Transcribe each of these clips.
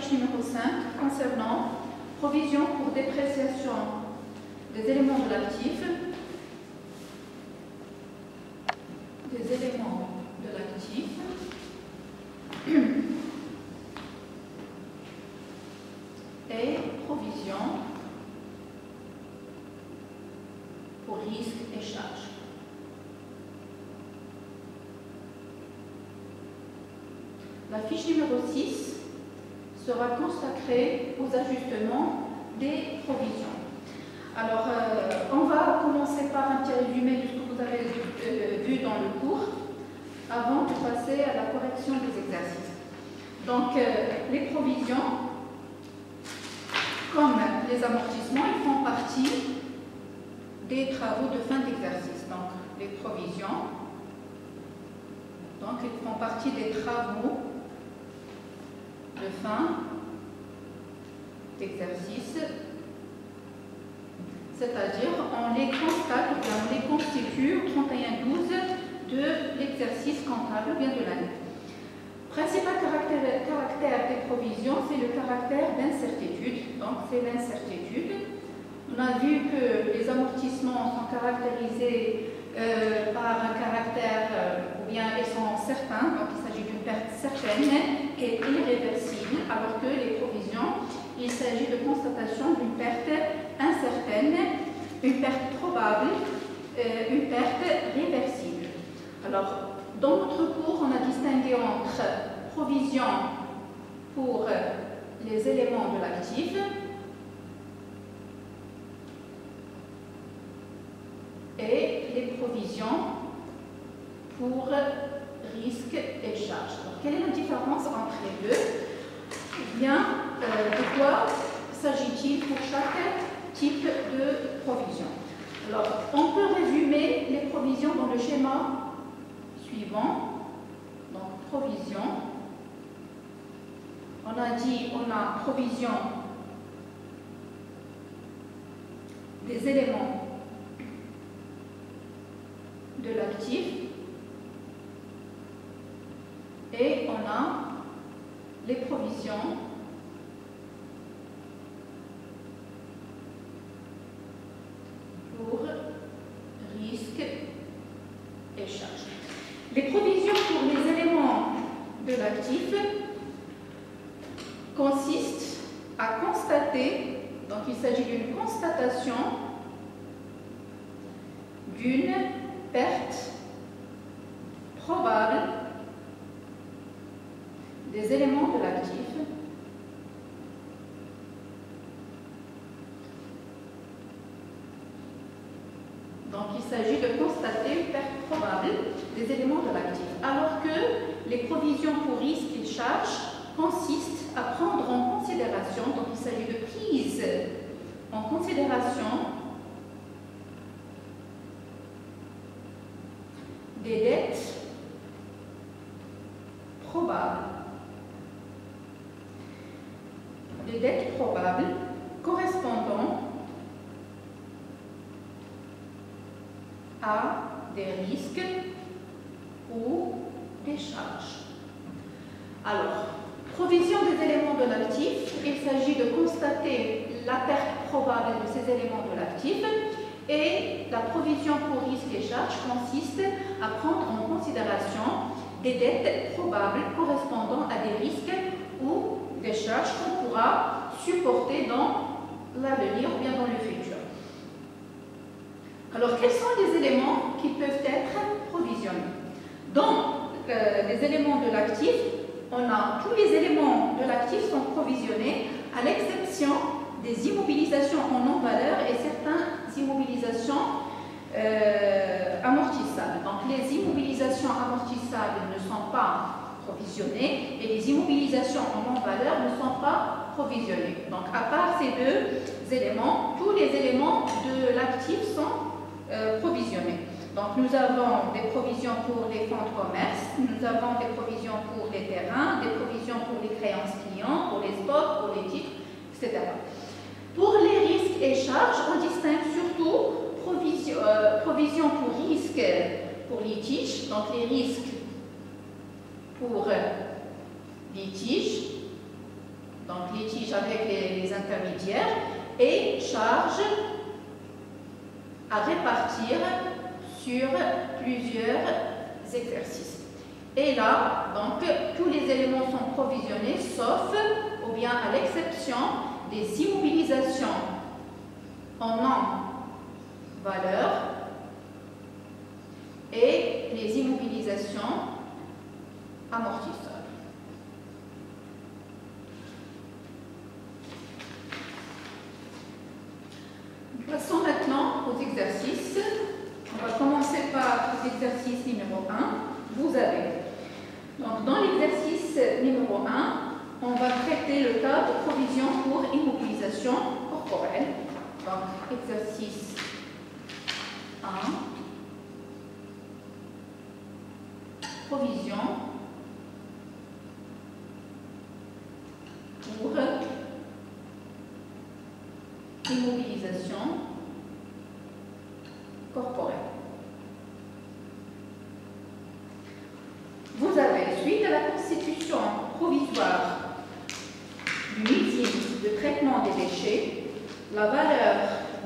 fiche numéro 5 concernant provision pour dépréciation des éléments de l'actif. Des éléments de l'actif. Et provision pour risques et charges. La fiche numéro 6 sera consacrée aux ajustements des provisions. Alors, on va commencer par un petit résumé de ce que vous avez vu dans le cours avant de passer à la correction des exercices. Donc, les provisions, comme les amortissements, ils font partie des travaux de fin d'exercice. Donc, les provisions, donc, ils font partie des travaux de fin d'exercice, c'est-à-dire on les constate, ou bien on les constitue au 31/12 de l'exercice comptable, ou bien de l'année. Principal caractère des provisions, c'est le caractère d'incertitude. Donc, c'est l'incertitude. On a vu que les amortissements sont caractérisés par un caractère, ou bien ils sont certains, donc il s'agit d'une perte certaine et irréversible, alors que les provisions, il s'agit de constatation d'une perte incertaine, une perte probable, une perte réversible. Alors, dans notre cours, on a distingué entre provision pour les éléments de l'actif et les provisions pour risques et charges. Alors, quelle est la différence entre les deux? Eh bien, de quoi s'agit-il pour chaque type de provision? Alors, on peut résumer les provisions dans le schéma suivant. Donc, provision. On a dit, on a provision des éléments de l'actif et on a les provisions pour risques et charges. Les provisions pour les éléments de l'actif consistent à constater, donc il s'agit d'une constatation d'une perte probable des éléments de l'actif donc il s'agit de constater une perte probable des éléments de l'actif, alors que les provisions pour risques et charges consistent à prendre en considération, donc il s'agit de prise en considération des dettes probables. Des dettes probables correspondant à des risques ou des charges. Alors, provision des éléments de l'actif, il s'agit de constater la perte probable de ces éléments de l'actif. Et la provision pour risques et charges consiste à prendre en considération des dettes probables correspondant à des risques ou des charges qu'on pourra supporter dans l'avenir ou bien dans le futur. Alors, quels sont les éléments qui peuvent être provisionnés? Dans les éléments de l'actif, on a tous les éléments de l'actif sont provisionnés à l'exception des immobilisations en non-valeur et certaines immobilisations amortissables. Donc, les immobilisations amortissables ne sont pas provisionnées et les immobilisations en non-valeur ne sont pas provisionnées. Donc, à part ces deux éléments, tous les éléments de l'actif sont provisionnés. Donc, nous avons des provisions pour les fonds de commerce, nous avons des provisions pour les terrains, des provisions pour les créances clients, pour les stocks, pour les titres, etc. Pour les risques et charges, on distingue surtout provision pour risques pour litige, donc les risques pour litige, donc litige avec les intermédiaires, et charge à répartir sur plusieurs exercices. Et là, donc, tous les éléments sont provisionnés, sauf, ou bien à l'exception, des immobilisations en non-valeur et les immobilisations amortissables. Passons maintenant aux exercices. On va commencer par l'exercice numéro 1. Vous avez, donc dans l'exercice numéro 1, on va traiter le cas de provision pour immobilisation corporelle. Donc, exercice 1. Provision pour immobilisation corporelle. Vous avez, suite à la constitution provisoire d'une usine de traitement des déchets, la valeur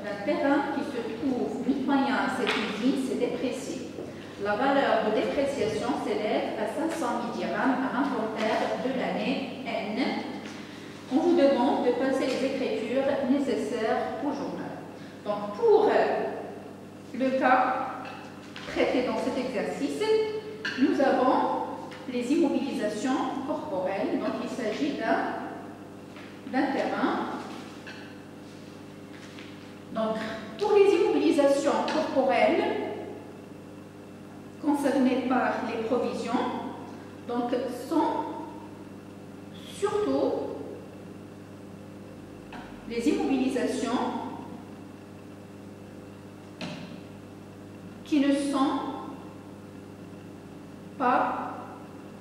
d'un terrain qui se trouve mitoyen à cette usine s'est dépréciée. La valeur de dépréciation s'élève à 500 000 dirhams à inventaire de l'année N. On vous demande de passer les écritures nécessaires au journal. Donc, pour le cas traité dans cet exercice, nous avons les immobilisations corporelles. Donc, il s'agit d'un terrain. Donc, pour les immobilisations corporelles concernées par les provisions, donc, sont surtout les immobilisations qui ne sont pas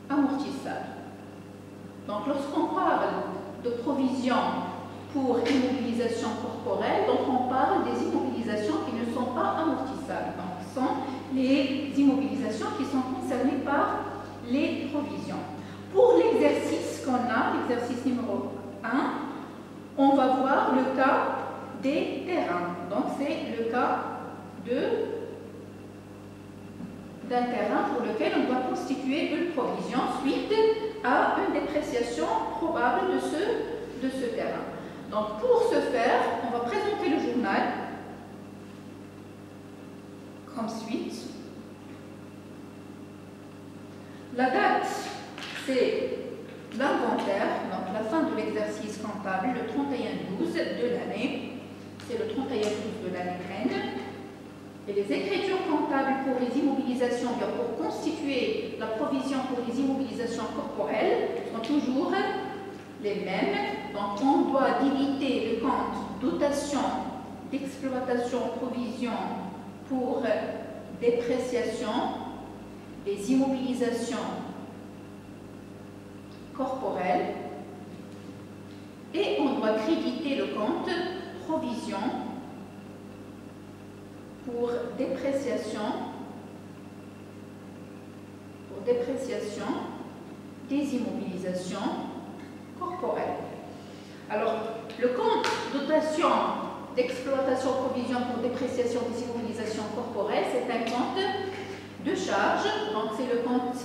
amortissables. Donc, lorsqu'on parle de provisions pour immobilisation corporelle, donc on parle des immobilisations qui ne sont pas amortissables. Donc, ce sont les immobilisations qui sont concernées par les provisions. Pour l'exercice qu'on a, l'exercice numéro 1, on va voir le cas des terrains. Donc, c'est le cas d'un terrain pour lequel on doit constituer une provision suite à une dépréciation probable de ce terrain. Donc, pour ce faire, on va présenter le journal comme suite. La date, c'est l'inventaire, donc la fin de l'exercice comptable, le 31/12 de l'année. C'est le 31/12 de l'année N. Et les écritures comptables pour les immobilisations, bien pour constituer la provision pour les immobilisations corporelles, sont toujours les mêmes. Donc, on doit débiter le compte dotation d'exploitation provision pour dépréciation des immobilisations corporelles et on doit créditer le compte provision pour dépréciation des immobilisations corporelles. Alors, le compte dotation d'exploitation provision pour dépréciation des immobilisations corporelles, c'est un compte de charge, donc c'est le compte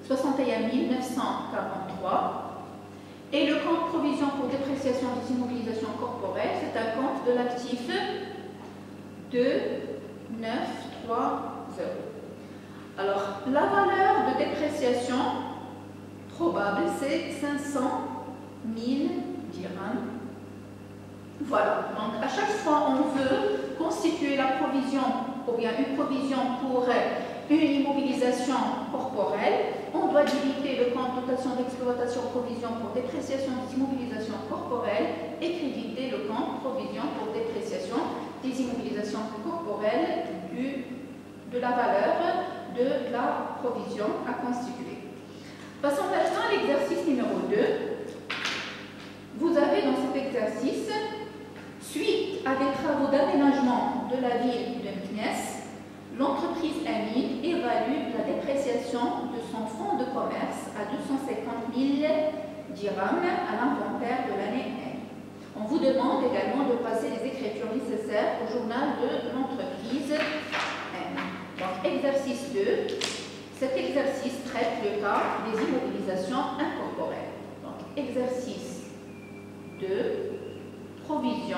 61 943. Et le compte provision pour dépréciation des immobilisations corporelles, c'est un compte de l'actif 2930. Alors, la valeur de dépréciation probable, c'est 500 000 dirhams. Voilà, donc à chaque fois on veut constituer la provision ou bien une provision pour une immobilisation corporelle, on doit débiter le compte dotation d'exploitation provision pour dépréciation des immobilisations corporelles et créditer le compte provision pour dépréciation des immobilisations corporelles de la valeur de la provision à constituer. Passons maintenant à l'exercice numéro 2. Vous avez dans cet exercice, suite à des travaux d'aménagement de la ville de Meknès, l'entreprise Amine évalue la dépréciation de son fonds de commerce à 250 000 dirhams à l'inventaire de l'année N. On vous demande également de passer les écritures nécessaires au journal de l'entreprise N. Donc, exercice 2. Cet exercice traite le cas des immobilisations incorporelles. Donc, exercice 2, provision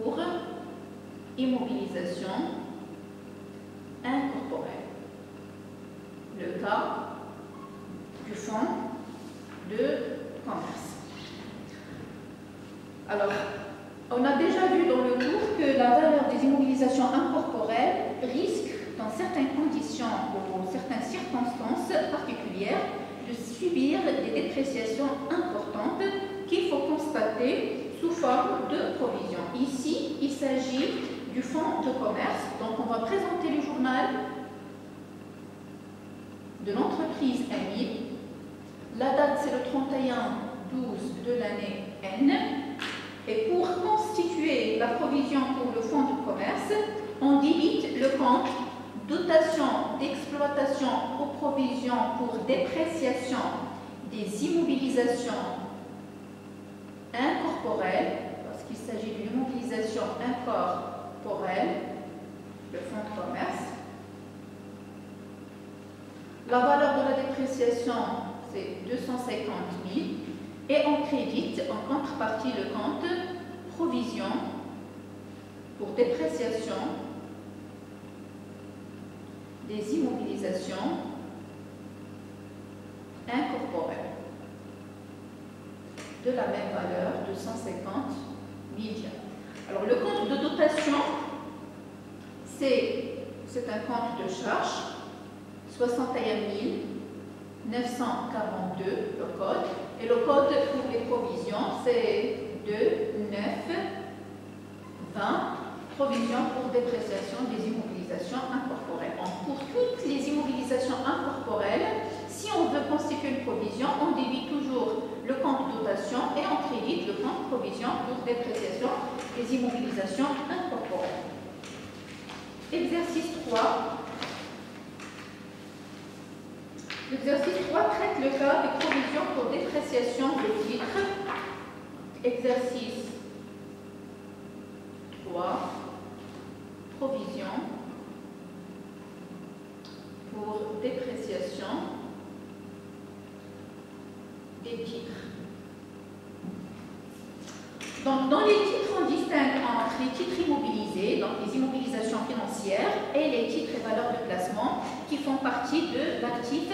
pour immobilisation incorporelle. Le cas du fonds de commerce. Alors, on a déjà vu dans le cours que la valeur des immobilisations incorporelles risque, dans certaines conditions ou certaines circonstances particulières, de subir des dépréciations importantes qu'il faut constater sous forme de provision. Ici, il s'agit du fonds de commerce. Donc, on va présenter le journal de l'entreprise N. La date, c'est le 31/12 de l'année N. Et pour constituer la provision pour le fonds de commerce, on débite le compte dotation d'exploitation aux provisions pour dépréciation des immobilisations incorporelles, parce qu'il s'agit d'une immobilisation incorporelle, le fonds de commerce. La valeur de la dépréciation, c'est 250 000. Et on crédite en contrepartie le compte provision pour dépréciation des immobilisations incorporelles de la même valeur de 150 000. Alors le compte de dotation, c'est un compte de charge, 61 942 le code, et le code pour les provisions, c'est 2 9 20, provision pour dépréciation des immobilisations incorporelles. Donc, pour toutes les immobilisations incorporelles, si on veut constituer une provision, on débite toujours le compte dotation et on crédite le compte provision pour dépréciation des immobilisations incorporelles. Exercice 3. L'exercice 3 traite le cas des provisions pour dépréciation de titres. Exercice 3. Provision pour dépréciation des titres. Donc, dans les titres, on distingue entre les titres immobilisés, donc les immobilisations financières, et les titres et valeurs de placement qui font partie de l'actif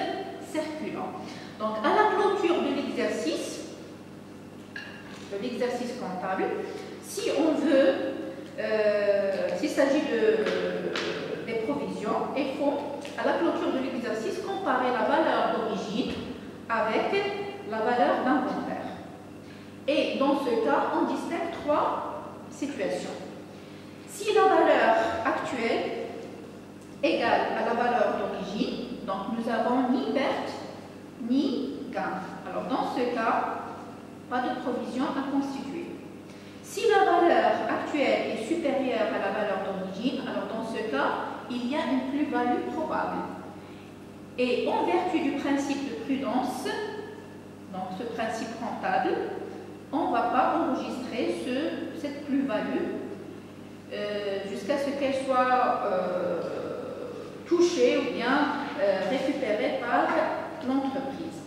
circulant. Donc, à la clôture de l'exercice comptable, si on veut, s'il s'agit des provisions, il faut, à la clôture de l'exercice, comparer la valeur d'origine avec la valeur d'inventaire. Et dans ce cas, on distingue trois situations. Si la valeur actuelle égale à la valeur d'origine, donc nous n'avons ni perte ni gain. Alors dans ce cas, pas de provision à constituer. Si la valeur actuelle est supérieure à la valeur d'origine, alors dans ce cas, il y a une plus-value probable. Et en vertu du principe de prudence, donc ce principe comptable, on ne va pas enregistrer cette plus-value jusqu'à ce qu'elle soit touchée ou bien récupérée par l'entreprise.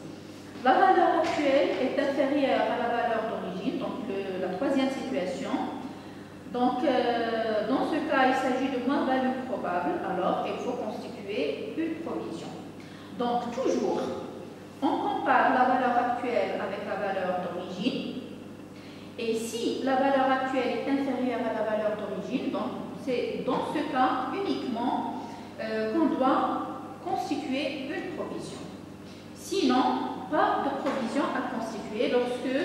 La valeur actuelle est inférieure à la valeur d'origine, donc la troisième situation. Donc, dans ce cas, il s'agit de moins-value probable, alors il faut constituer une provision. Donc, toujours, on compare la valeur actuelle avec la valeur d'origine. Et si la valeur actuelle est inférieure à la valeur d'origine, donc c'est dans ce cas uniquement qu'on doit constituer une provision. Sinon, pas de provision à constituer lorsque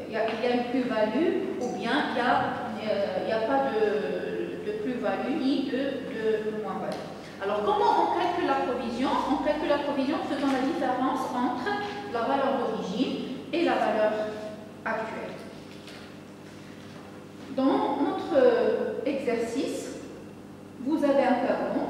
il y a une plus-value ou bien il n'y a pas de plus-value ni de moins-value. Alors, comment on calcule la provision? On calcule la provision en faisant la différence entre la valeur d'origine et la valeur actuelle. Dans notre exercice, vous avez un tableau.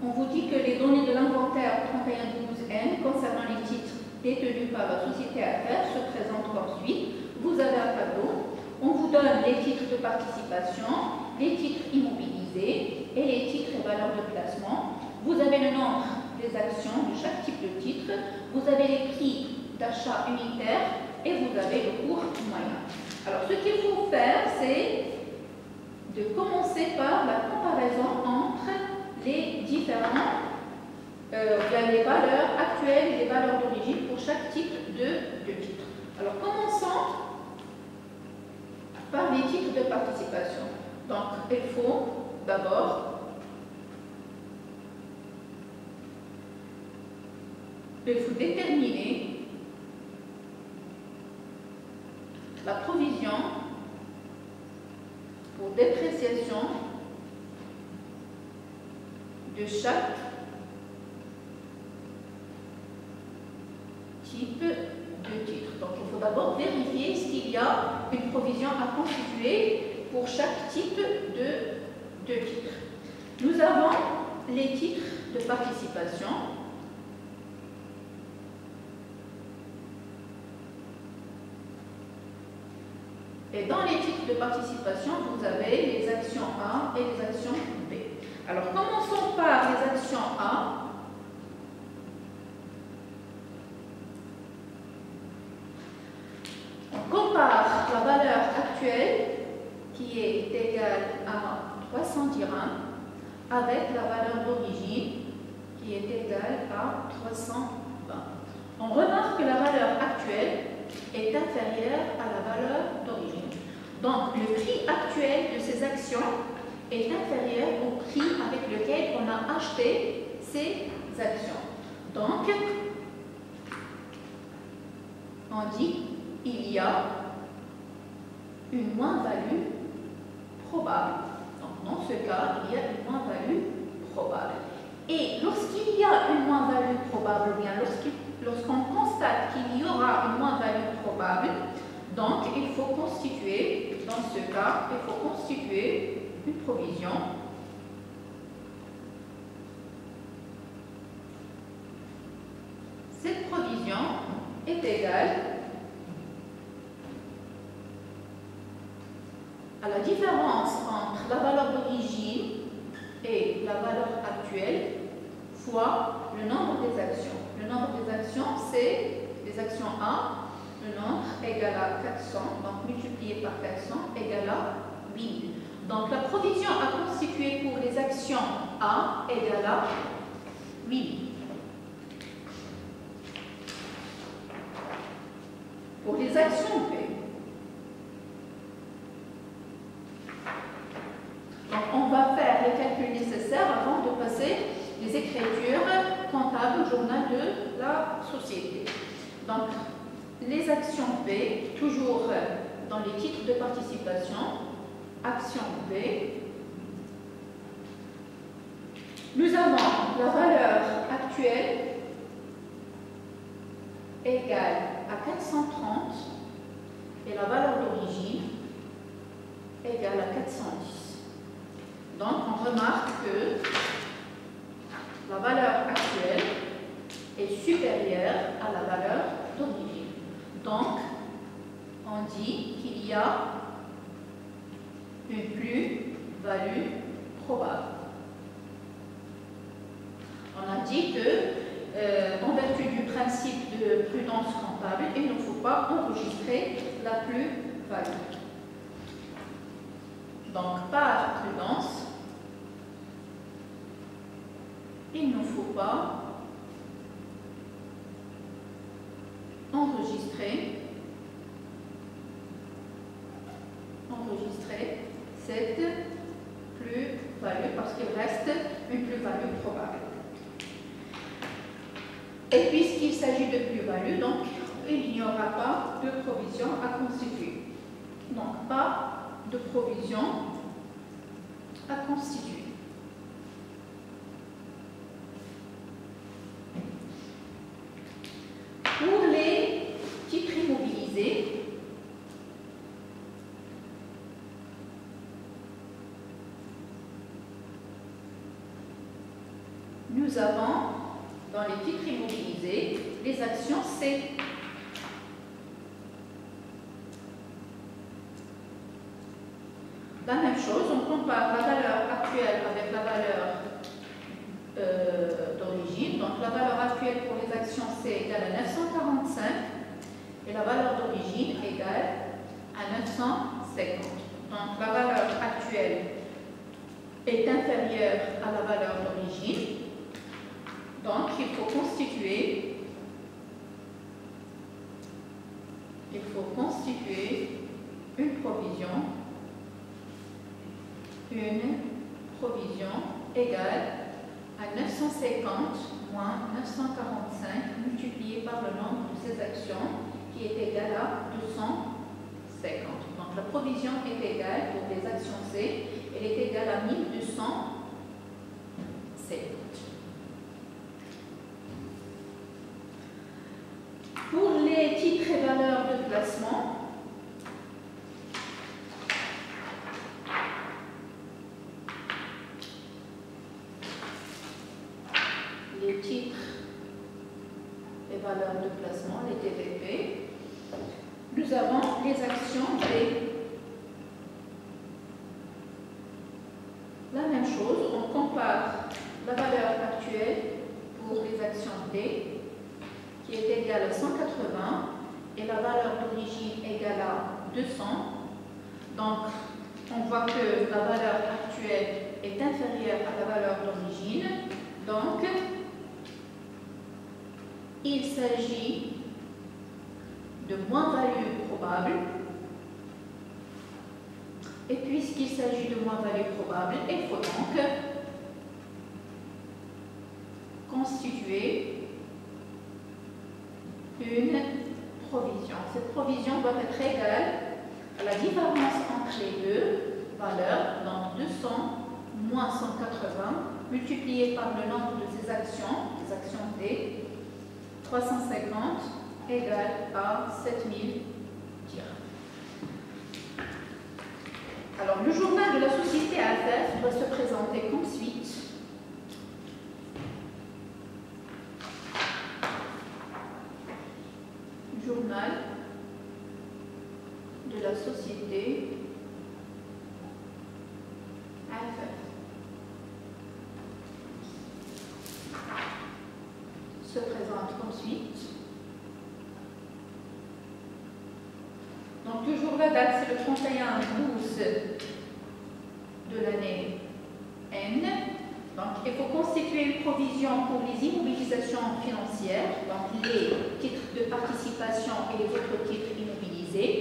On vous dit que les données de l'inventaire 3112N concernant les titres détenus par la société à faire se présentent comme suit. Vous avez un tableau, on vous donne les titres de participation, les titres immobilisés et les titres et valeurs de placement. Vous avez le nombre des actions de chaque type de titre, vous avez les prix d'achat unitaire et vous avez le cours moyen. Alors, ce qu'il faut faire, c'est de commencer par la comparaison entre les différents, les valeurs actuelles et les valeurs d'origine pour chaque type de titre. Alors, commençons par les titres de participation. Donc, il faut d'abord déterminer la provision pour dépréciation de chaque type de titre. Donc, il faut d'abord vérifier s'il y a une provision à constituer pour chaque type de titre. Nous avons les titres de participation. Et dans les titres de participation, vous avez les actions A et les actions B. Alors, commençons par les actions A. On compare la valeur actuelle, qui est égale à 300 dirhams, avec la valeur d'origine, qui est égale à 320. On remarque que la valeur actuelle est inférieure à la valeur d'origine. Donc, le prix actuel de ces actions est inférieur au prix avec lequel on a acheté ces actions. Donc, on dit qu'il y a une moins-value probable. Donc, dans ce cas, il y a une moins-value probable. Et lorsqu'il y a une moins-value probable, ou bien lorsqu'on constate qu'il y aura une moins-value probable, donc il faut constituer, dans ce cas, il faut constituer une provision Cette provision est égale à la différence entre la valeur d'origine et la valeur actuelle fois le nombre des actions. Le nombre des actions, c'est les actions A, le nombre égal à 400, donc multiplié par 400 égale à 1000. Donc la provision à constituer pour les actions A égale à 1000. Pour les actions B, donc on va faire les calculs nécessaires avant de passer les écritures comptables au journal de la société. Donc, les actions B, toujours dans les titres de participation, action B, nous avons la valeur actuelle égale à 430 et la valeur d'origine égale à 410. Donc, on remarque que la valeur actuelle est supérieure à la valeur d'origine. Donc, on dit qu'il y a une plus-value probable. On a dit que, en vertu du principe de prudence comptable, il ne faut pas enregistrer la plus-value. Donc, par prudence, il ne faut pas enregistrer cette plus-value parce qu'il reste une plus-value probable. Et puisqu'il s'agit de plus-value, donc il n'y aura pas de provision à constituer. Donc, pas de provision à constituer. Pour les titres immobilisés, nous avons dans les titres immobilisés les actions C. La même chose, on compare la valeur actuelle avec la valeur d'origine. Donc la valeur actuelle pour les actions C égale à 945 et la valeur d'origine égale à 950. Donc la valeur actuelle est inférieure à la valeur d'origine. Donc il faut constituer une provision égale à 950 moins 945 multiplié par le nombre de ces actions qui est égal à 250. Donc la provision est égale pour les actions C, elle est égale à 1250. Pour les titres et valeurs de placement, les titres et valeurs de placement, les TVP, nous avons les actions D. La même chose, on compare la valeur actuelle pour les actions D qui est égale à 180 et la valeur d'origine égale à 200. Donc, on voit que la valeur actuelle est inférieure à la valeur d'origine. Donc, il s'agit de moins-value probable. Et puisqu'il s'agit de moins-value probable, il faut donc constituer une provision. Cette provision doit être égale à la différence entre les deux valeurs, donc 200 moins 180, multiplié par le nombre de ces actions, les actions D, 350 égale à 7000 dirhams. Alors, le journal de la société AFF doit se présenter comme suit. Journal de la société AFF se présente comme suit. Donc, toujours la date, c'est le 31/12 de l'année N. Donc, il faut constituer une provision pour les immobilisations financières, donc les titres de participation et les autres titres immobilisés.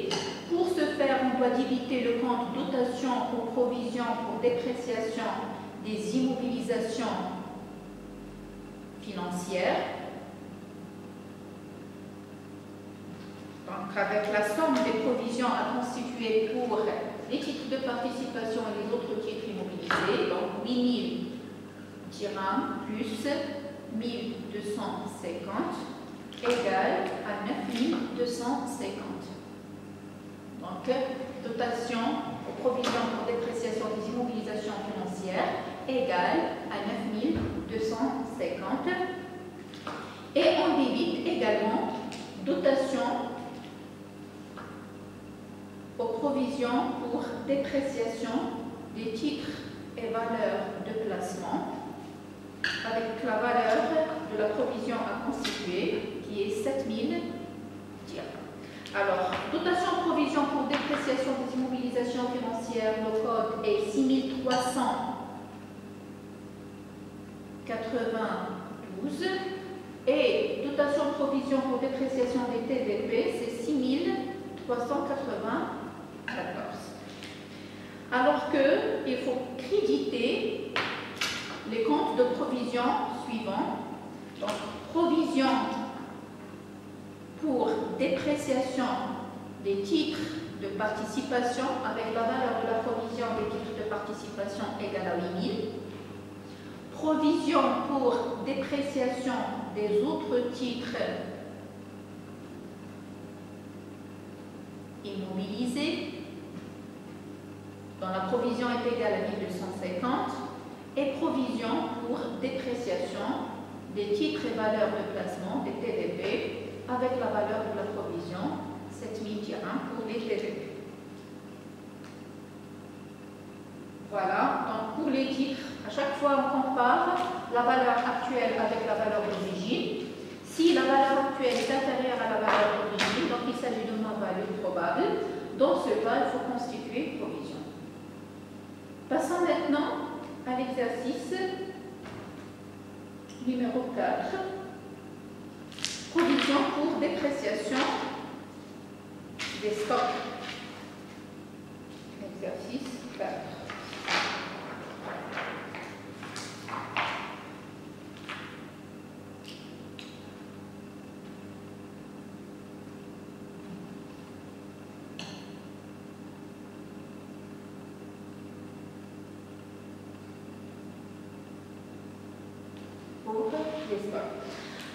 Pour ce faire, on doit débiter le compte dotation ou provision pour dépréciation des immobilisations financières. Donc, avec la somme des provisions à constituer pour les titres de participation et les autres titres immobilisés, donc 8000 dirhams plus 1250 égale à 9250. Donc, dotation aux provisions pour dépréciation des immobilisations financières égale à 9250. Et on débite également dotation aux provisions pour dépréciation des titres et valeurs de placement avec la valeur de la provision à constituer qui est 7000 dirhams. Alors, dotation provision pour dépréciation des immobilisations financières, le code est 6392 et dotation provision pour dépréciation des TVP, c'est 6394. Alors qu'il faut créditer les comptes de provision suivants. Donc, provision pour dépréciation des titres de participation avec la valeur de la provision des titres de participation égale à 8000. Provision pour dépréciation des autres titres immobilisés, dont la provision est égale à 1250, et provision pour dépréciation des titres et valeurs de placement, des TVP, avec la valeur de la provision, 7000 dirhams pour les TVP. Voilà, donc pour les titres, à chaque fois on compare la valeur actuelle avec la valeur d'origine. Si la valeur actuelle est inférieure à la valeur d'origine, donc il s'agit de non-value probable, dans ce cas, il faut constituer une provision. Passons maintenant à l'exercice numéro 4, provision pour dépréciation des stocks. Exercice 4.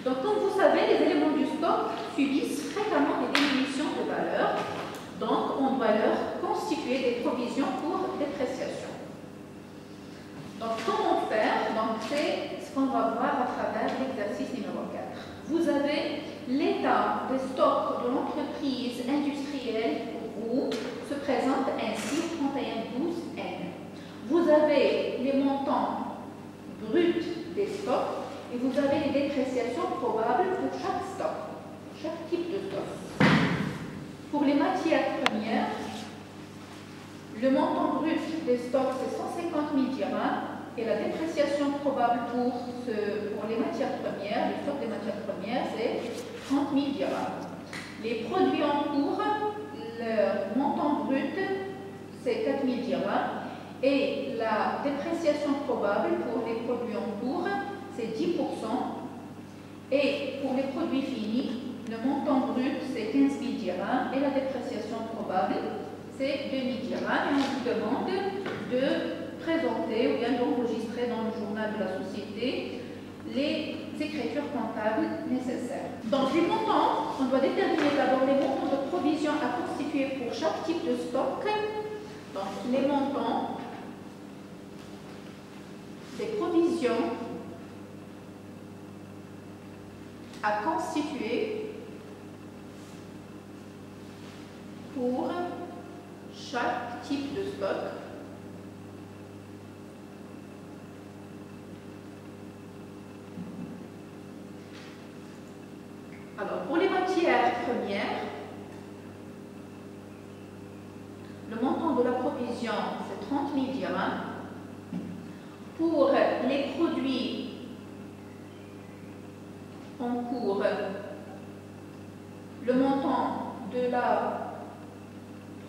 Donc, comme vous savez, les éléments du stock subissent fréquemment des diminutions de valeur. Donc, on doit leur constituer des provisions pour dépréciation. Donc, comment faire? Donc, c'est ce qu'on va voir à travers l'exercice numéro 4. Vous avez l'état des stocks de l'entreprise industrielle où se présente ainsi au 31/12/N. Vous avez les montants bruts des stocks et vous avez les dépréciations probables pour chaque stock, chaque type de stock. Pour les matières premières, le montant brut des stocks c'est 150 000 dirhams et la dépréciation probable pour les matières premières, les stocks des matières premières, c'est 30 000 dirhams. Les produits en cours, le montant brut c'est 4 000 dirhams et la dépréciation probable pour les produits en cours c'est 10%, et pour les produits finis, le montant brut c'est 15 000 dirhams et la dépréciation probable c'est 2 000 dirhams. Et on vous demande de présenter ou bien d'enregistrer dans le journal de la société les écritures comptables nécessaires. Donc les montants, on doit déterminer d'abord les montants de provision à constituer pour chaque type de stock. Donc les montants des provisions à constituer pour chaque type de stock. Alors, pour les matières premières, le montant de la provision, c'est 30 000 dirhams. Pour les produits en cours, le montant de la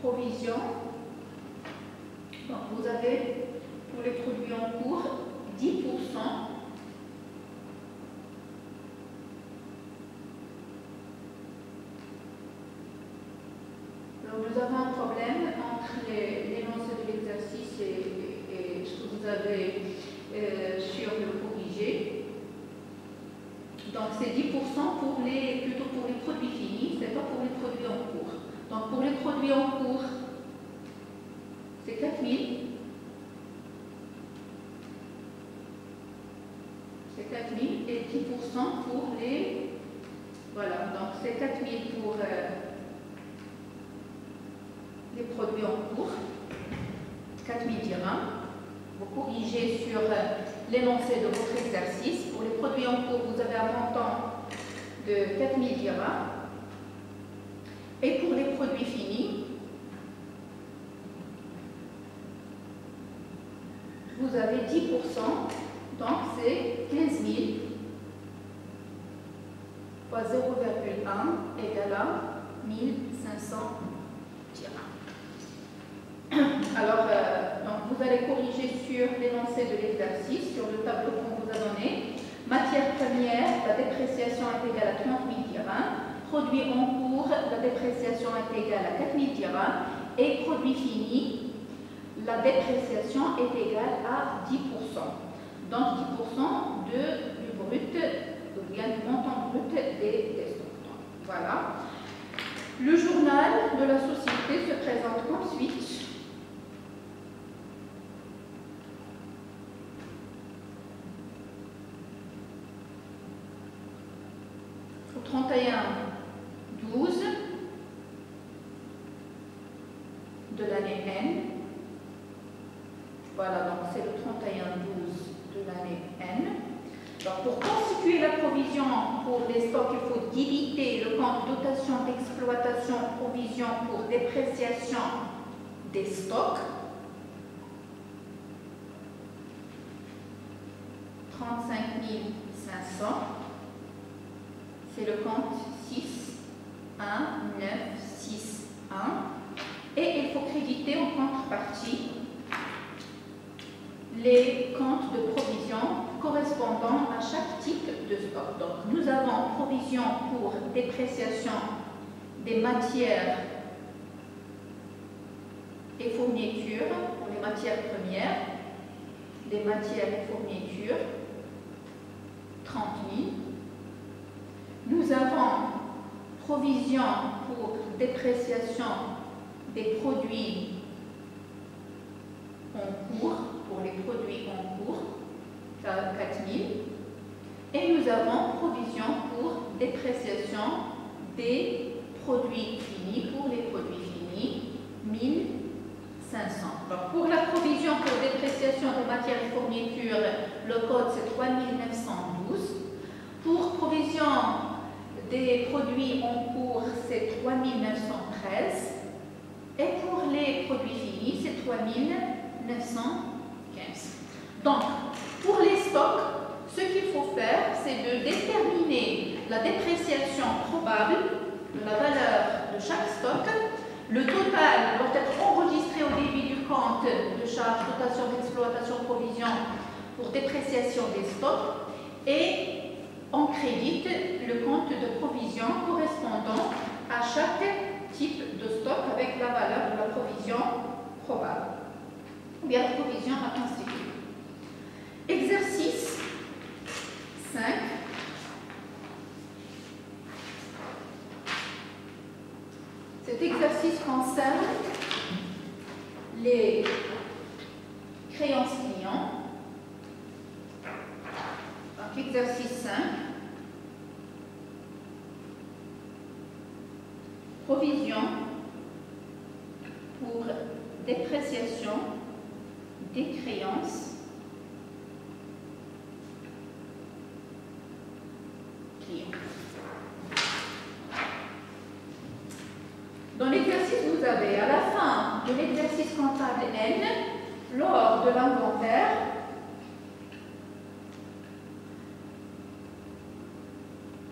provision, donc vous avez pour les produits en cours 10%. Donc nous avons un problème entre l'énoncé de l'exercice et ce que vous avez sur le corrigé. Donc c'est 10% plutôt pour les produits finis, c'est pas pour les produits en cours. Donc pour les produits en cours, c'est 4 000. C'est 4 000 et 10% pour les... Voilà, donc c'est 4 000 pour les produits en cours, 4 000 dirhams. Vous corrigez sur l'énoncé de votre exercice. Pour les produits en cours, vous avez un montant de 4 000 dirhams. Et pour les produits finis, vous avez 10%, donc c'est 15 000 fois 0,1 égale à 1500 dirhams. Alors, donc vous allez corriger sur l'énoncé de l'exercice, sur le tableau qu'on vous a donné. Matière première, la dépréciation est égale à 30 000 dirhams. Produit en cours, la dépréciation est égale à 4 000 dirhams. Et produit fini, la dépréciation est égale à 10%. Donc 10% du brut, ou bien du montant brut des stocks. Voilà. Le journal de la société se présente comme suit. 31/12 de l'année N. Voilà, donc c'est le 31/12 de l'année N. Donc pour constituer la provision pour les stocks, il faut débiter le compte dotation d'exploitation provision pour dépréciation des stocks. 35 500. C'est le compte 61961. Et il faut créditer en contrepartie les comptes de provision correspondant à chaque type de stock. Donc, nous avons provision pour dépréciation des matières et fournitures, pour les matières premières, des matières et fournitures, 30 000. Nous avons provision pour dépréciation des produits en cours, pour les produits en cours, 4 000. Et nous avons provision pour dépréciation des produits finis, pour les produits finis, 1500. Alors, pour la provision pour dépréciation des matières et fournitures, le code c'est 3912. Pour provision des produits en cours, c'est 3913. Et pour les produits finis, c'est 3915. Donc, pour les stocks, ce qu'il faut faire, c'est de déterminer la dépréciation probable de la valeur de chaque stock. Le total doit être enregistré au début du compte de charge, dotation d'exploitation, provision pour dépréciation des stocks. Et on crédite le compte de provision correspondant à chaque type de stock avec la valeur de la provision probable, ou bien la provision à constituer. Exercice 5. Cet exercice concerne les créances clients. Donc, exercice 5. Provision pour dépréciation des créances clients. Dans l'exercice, vous avez à la fin de l'exercice comptable N, lors de l'inventaire,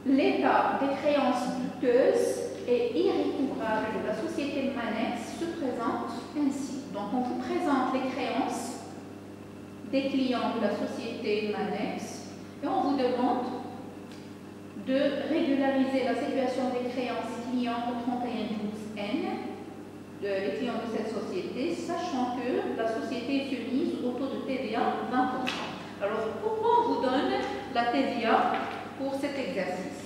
l'état des créances douteuses et irrécouvrables de la société Manex se présente ainsi. Donc, on vous présente les créances des clients de la société Manex et on vous demande de régulariser la situation des créances clients au 31/12/N, les clients de cette société, sachant que la société est soumise au taux de TVA 20%. Alors, pourquoi on vous donne la TVA pour cet exercice?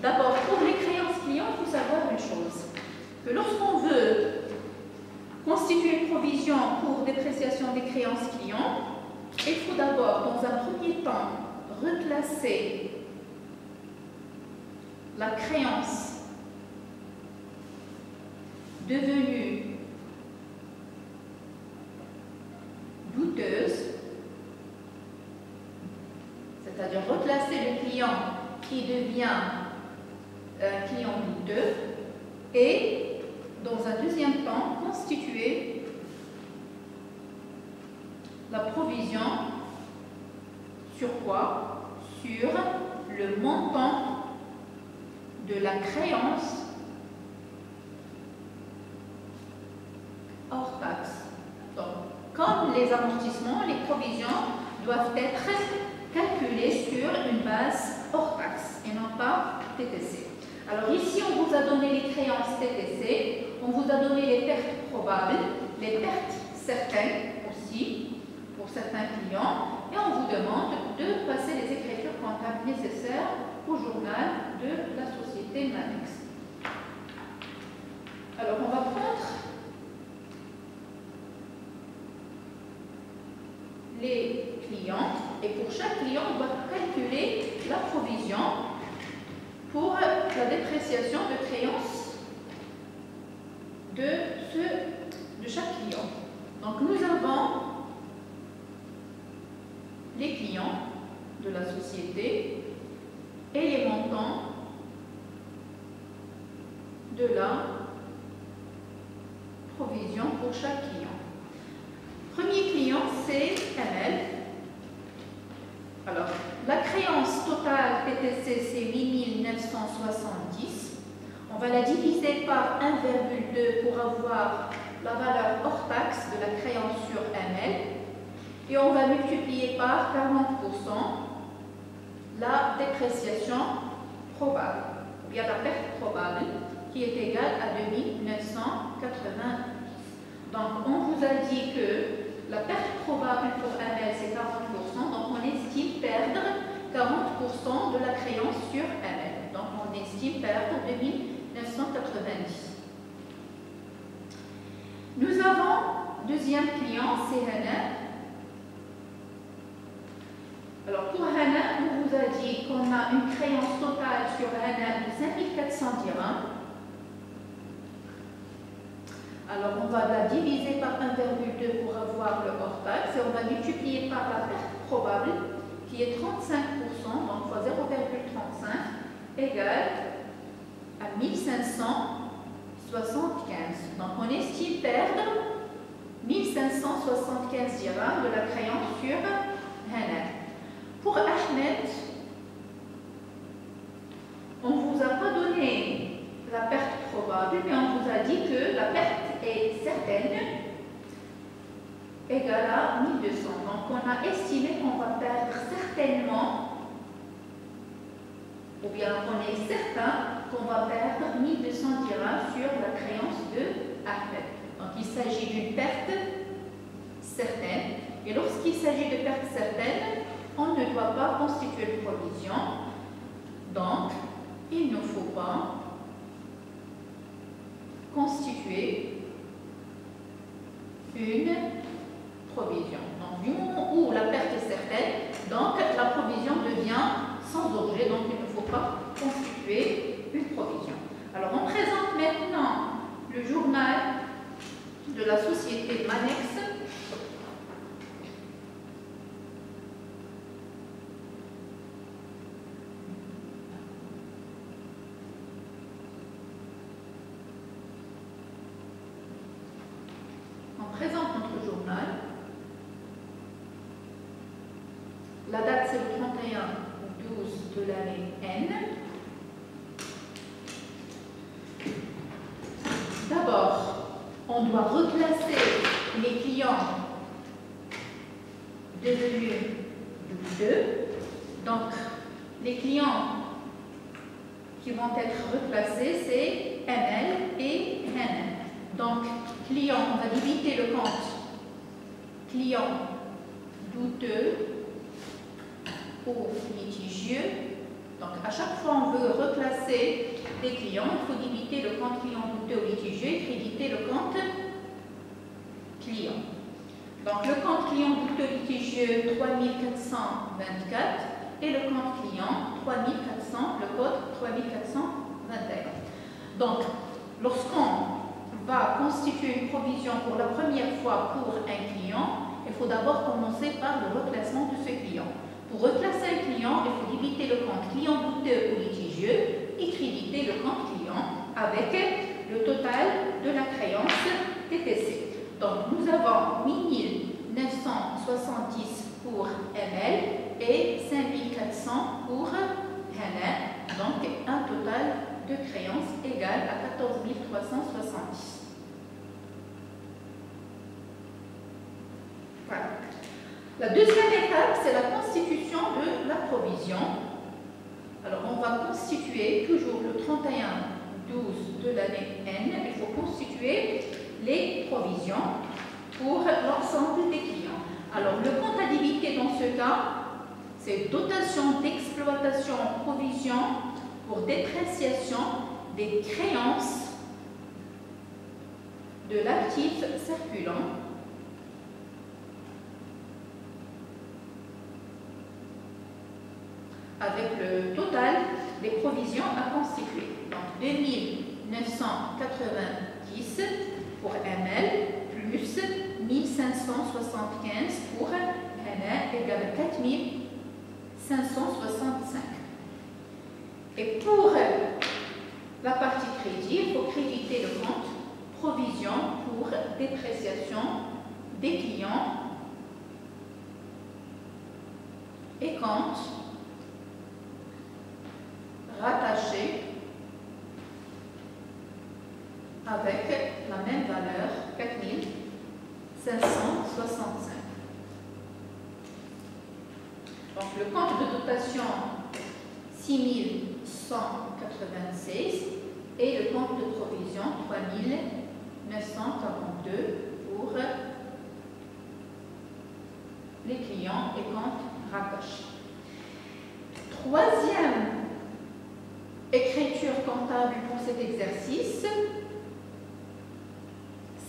D'abord, pour les créances clients, il faut savoir une chose, que lorsqu'on veut constituer une provision pour dépréciation des créances clients, il faut d'abord, dans un premier temps, reclasser la créance devenue douteuse, c'est-à-dire reclasser le client qui devient un client douteux, et dans un deuxième temps, constituer la provision sur quoi? Sur le montant de la créance hors taxe. Donc, comme les amortissements, les provisions doivent être calculées sur une base hors taxe et non pas TTC. Alors ici, on vous a donné les créances TTC, on vous a donné les pertes probables, les pertes certaines aussi, pour certains clients, et on vous demande de passer les écritures comptables nécessaires au journal de la société Manex. Alors, on va prendre les clients, et pour chaque client, on va calculer la provision pour la dépréciation de créances de chaque client. Donc nous avons les clients de la société et les montants de la provision pour chaque client. Premier client, c'est ML. Alors, la créance totale PTC, c'est 8 970. On va la diviser par 1,2 pour avoir la valeur hors taxe de la créance sur ML. Et on va multiplier par 40% la dépréciation probable, ou bien la perte probable, qui est égale à 2 990. Donc, on vous a dit que la perte probable pour ML, c'est 40%, donc on estime perdre 40% de la créance sur ML. Donc, on estime perdre 2 990. Nous avons deuxième client, c'est Hana. Alors, pour Hana, on vous a dit qu'on a une créance totale sur Hana de 5400 dirhams. Alors, on va la diviser par 1,2 pour avoir le hors taxe et on va multiplier par la perte probable qui est 35%, donc fois 0,35 égale à 1575. Donc, on estime perdre 1575 dirhams de la créance sur Hana. Pour Ahmed, on ne vous a pas donné la perte probable, mais on vous a dit que la perte est certaine, égale à 1200. Donc, on a estimé qu'on va perdre certainement, ou bien on est certain qu'on va perdre 1200 dirhams sur la créance de Ahmed. Donc, il s'agit d'une perte certaine. Et lorsqu'il s'agit de perte certaine, on ne doit pas constituer de provision. Donc, il ne faut pas constituer une provision. Donc, du moment où la perte est certaine, donc la provision devient sans objet, donc il ne faut pas constituer une provision. Alors, on présente maintenant le journal de la société Manex. Présente notre journal. La date, c'est le 31/12 de l'année N. D'abord, on doit reclasser les clients devenus W2. Donc, les clients qui vont être reclassés, c'est ML et N. Donc, client, on va limiter le compte client douteux ou litigieux. Donc, à chaque fois on veut reclasser des clients, il faut limiter le compte client douteux ou litigieux et créditer le compte client. Donc, le compte client douteux litigieux 3424 et le compte client 3400, le code 3421. Donc, lorsqu'on va constituer une provision pour la première fois pour un client, il faut d'abord commencer par le reclassement de ce client. Pour reclasser un client, il faut limiter le compte client douteux ou litigieux et créditer le compte client avec le total de la créance TTC. Donc, nous avons 8 970 pour ML et 5400 pour Hana. Donc, un total de créance égale à 14 370. Voilà. La deuxième étape, c'est la constitution de la provision. Alors, on va constituer toujours le 31/12 de l'année N. Il faut constituer les provisions pour l'ensemble des clients. Alors, le compte à débiter dans ce cas, c'est dotation d'exploitation provision pour dépréciation des créances de l'actif circulant avec le total des provisions à constituer. Donc 2990 pour ML plus 1575 pour NA égale 4565. Et pour la partie crédit, il faut créditer le compte provision pour dépréciation des clients et compte rattaché avec la même valeur, 4565. Donc le compte de dotation 6196 et le compte de provision 3942 pour les clients et comptes rattachés. Troisième écriture comptable pour cet exercice,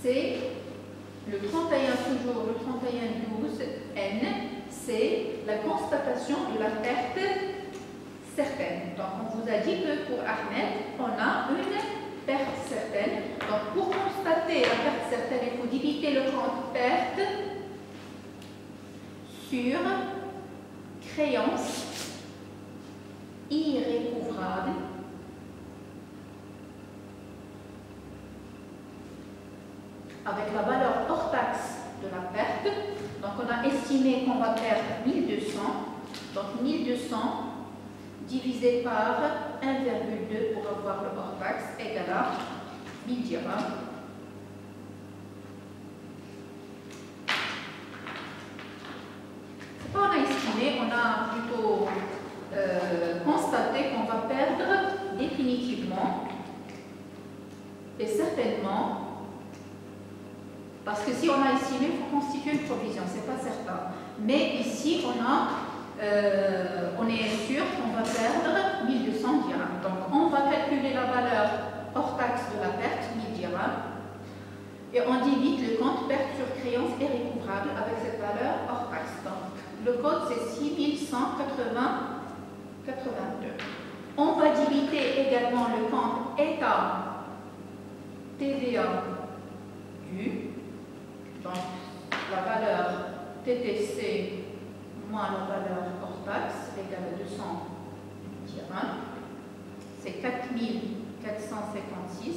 c'est le 31, toujours le 3112N, c'est la constatation de la perte certaine. Donc on vous a dit que pour Ahmed, on a une perte certaine. Donc pour constater la perte certaine, il faut diviser le compte perte sur créance irrécouvrable avec la valeur hors taxe de la perte. Donc on a estimé qu'on va perdre 1200. Donc 1200 divisé par 1,2 pour avoir le hors taxe égale à 1000 dirhams. C'est pas on a estimé, on a plutôt constaté qu'on va perdre définitivement et certainement, parce que si on a estimé, il faut constituer une provision, c'est pas certain. Mais ici, on est sûr qu'on va perdre 1200 dirhams. Donc, on va calculer la valeur hors taxe de la perte, 1000 dirhams, et on divise le compte perte sur créance irrécouvrable avec cette valeur hors taxe. Donc, le code, c'est 6182. On va diviser également le compte état TVA dû. Donc, la valeur TTC moins la valeur hors taxe égale à 200 dirhams. C'est 4456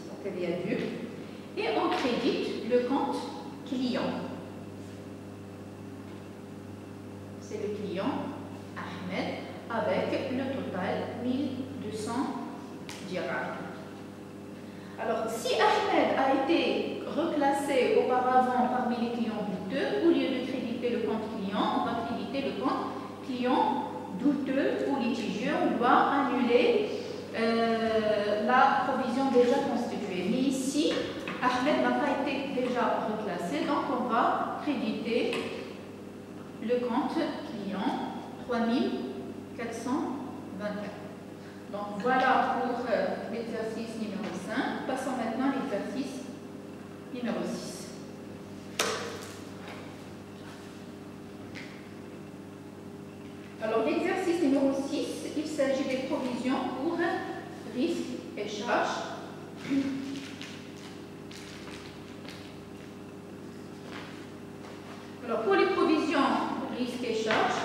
la TVA due. Et on crédite le compte client. C'est le client Ahmed avec le total 1200 dirhams. Alors, si Ahmed a été reclassé auparavant parmi les clients douteux, au lieu de créditer le compte client, on va créditer le compte client douteux ou litigieux. On doit annuler la provision déjà constituée. Mais ici, Ahmed n'a pas été déjà reclassé, donc on va créditer le compte client 3421. Donc voilà pour l'exercice numéro 5. Passons maintenant à l'exercice numéro 6. Alors l'exercice numéro 6, il s'agit des provisions pour risques et charges. Alors pour les provisions risques et charges,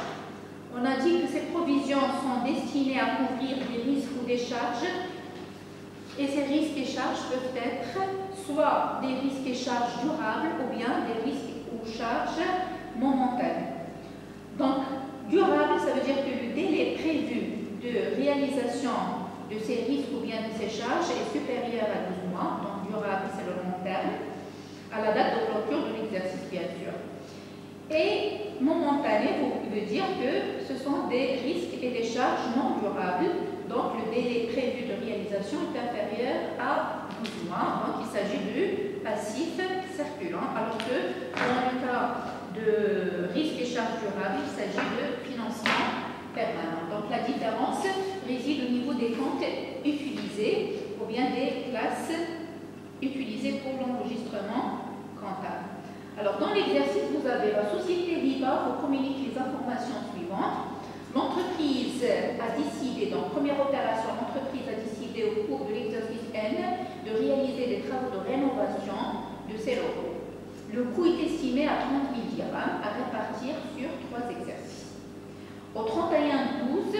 on a dit que ces provisions sont destinées à couvrir des risques ou des charges, et ces risques et charges peuvent être soit des risques et charges durables ou bien des risques ou charges momentanées. Donc, durable, ça veut dire que le délai prévu de réalisation de ces risques ou bien de ces charges est supérieur à 12 mois. Donc, durable, c'est le long terme, à la date de clôture de l'exercice, bien sûr. Et momentané veut dire que ce sont des risques et des charges non durables. Donc, le délai prévu de réalisation est inférieur à 12 mois. Donc, il s'agit de passif circulant, alors que dans le cas de risques et charges durables, il s'agit de financement permanent. Donc, la différence réside au niveau des comptes utilisés ou bien des classes utilisées pour l'enregistrement comptable. Alors, dans l'exercice, vous avez la société Viva vous communique les informations suivantes. L'entreprise a décidé, donc première opération, l'entreprise a décidé au cours de l'exercice N de réaliser des travaux de rénovation de ses locaux. Le coût est estimé à 30 000 dirhams à répartir sur 3 exercices. Au 31-12,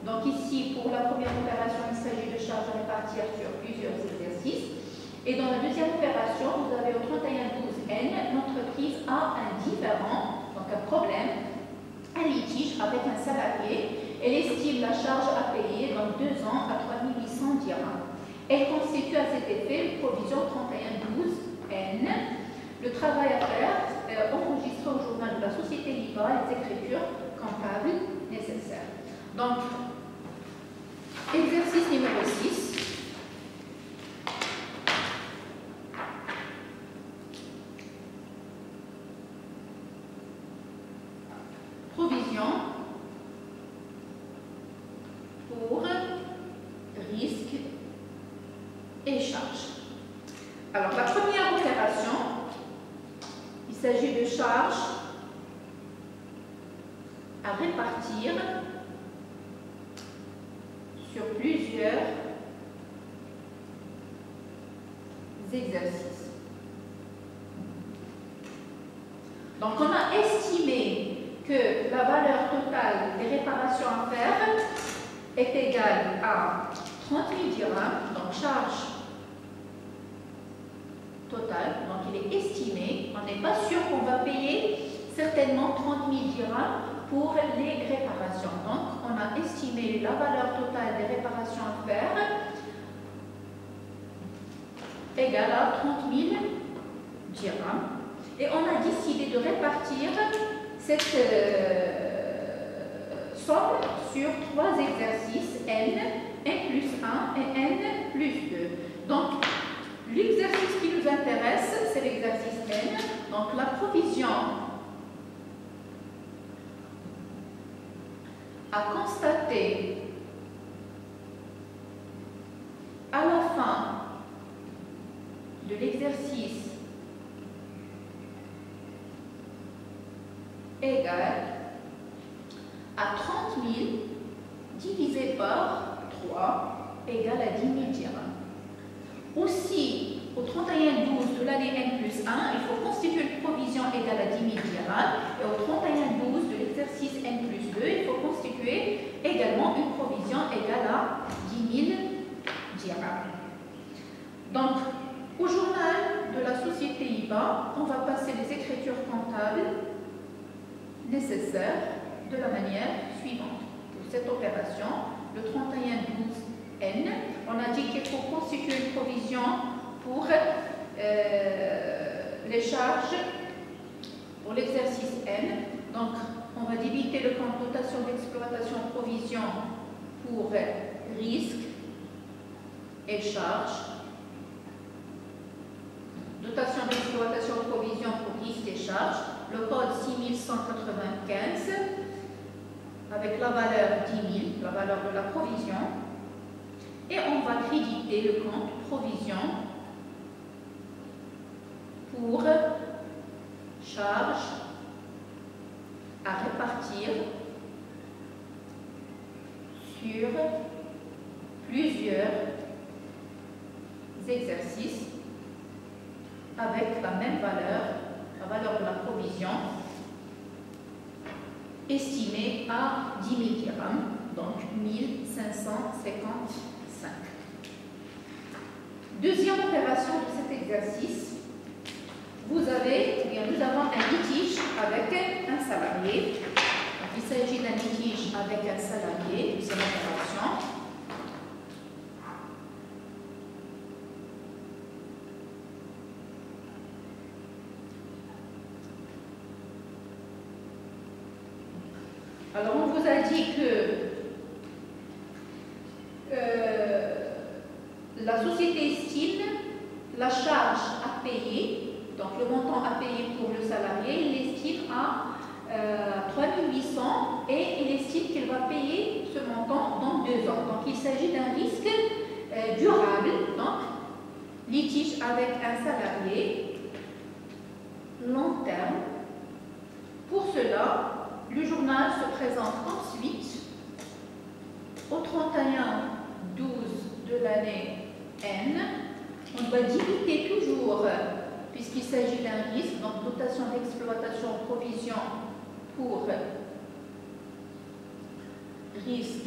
donc ici pour la première opération, il s'agit de charges à répartir sur plusieurs exercices. Et dans la deuxième opération, vous avez au 31-12N, l'entreprise a un différend, donc un problème, un litige avec un salarié. Elle estime la charge à payer dans 2 ans à 3 800 dirhams. Elle constitue à cet effet une provision 31-12N. Le travail à faire, enregistré au journal de la société Liba, les écritures comptables nécessaires. Donc, exercice numéro 6. Provision pour risque et charges. Alors, la première opération, il s'agit de charges à répartir sur plusieurs exercices. Donc, on a estimé que la valeur totale des réparations à faire est égale à 30 000 dirhams, donc charge totale, donc il est estimé, on n'est pas sûr qu'on va payer certainement 30 000 dirhams pour les réparations. Donc on a estimé la valeur totale des réparations à faire égale à 30 000 dirhams. Et on a décidé de répartir cette somme sur 3 exercices, N, N plus 1 et N plus 2. Donc, l'exercice qui nous intéresse, c'est l'exercice N. Donc, la provision à constater à la fin de l'exercice égale à 30 000 divisé par 3 égale à 10 000 dirhams. Aussi, au 31-12 de l'année N plus 1, il faut constituer une provision égale à 10 000 dirhams. Et au 31-12 de l'exercice N plus 2, il faut constituer également une provision égale à 10 000 dirhams. Donc, au journal de la société IBA, on va passer les écritures comptables nécessaires de la manière suivante. Pour cette opération, le 31-12N, on a dit qu'il faut constituer une provision pour les charges pour l'exercice N. Donc, on va débiter le compte dotation d'exploitation provision pour risque et charges. Dotation d'exploitation provision pour risque et charges. Le code 6195 avec la valeur 10 000, la valeur de la provision. Et on va créditer le compte provision pour charges à répartir sur plusieurs exercices avec la même valeur, la valeur de la provision estimée à 10 000 dirhams, donc 1555. Deuxième opération de cet exercice, nous avons un litige avec un salarié. Donc, il s'agit d'un litige avec un salarié, deuxième opération. Alors, on vous a dit que la société estime la charge à payer, donc le montant à payer pour le salarié, il l'estime à 3 800 et il estime qu'il va payer ce montant dans 2 ans. Donc, il s'agit d'un risque durable, donc litige avec un salarié long terme. Pour cela, le journal se présente ensuite au 31/12 de l'année N, on doit débiter toujours, puisqu'il s'agit d'un risque, donc dotation d'exploitation, provision pour risque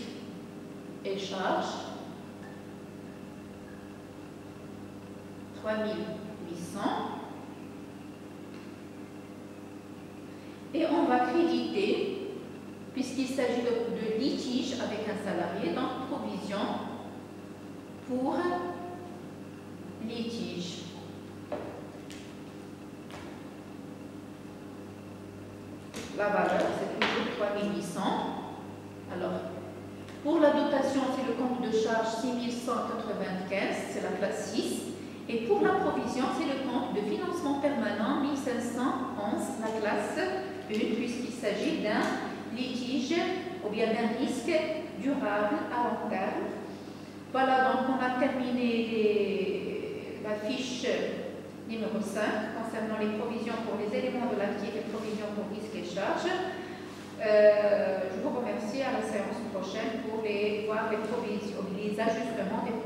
et charge, 3800. Et on va créditer, puisqu'il s'agit de litige avec un salarié, donc provision pour litige. La valeur, c'est toujours 3800. Alors, pour la dotation, c'est le compte de charge 6195, c'est la classe 6. Et pour la provision, c'est le compte de financement permanent 1511, la classe 1, puisqu'il s'agit d'un litige ou bien d'un risque durable à long terme. Voilà, donc on a terminé la fiche numéro 5 concernant les provisions pour les éléments de l'actif et provisions pour risques et charges. Je vous remercie, à la séance prochaine pour voir les provisions, les ajustements des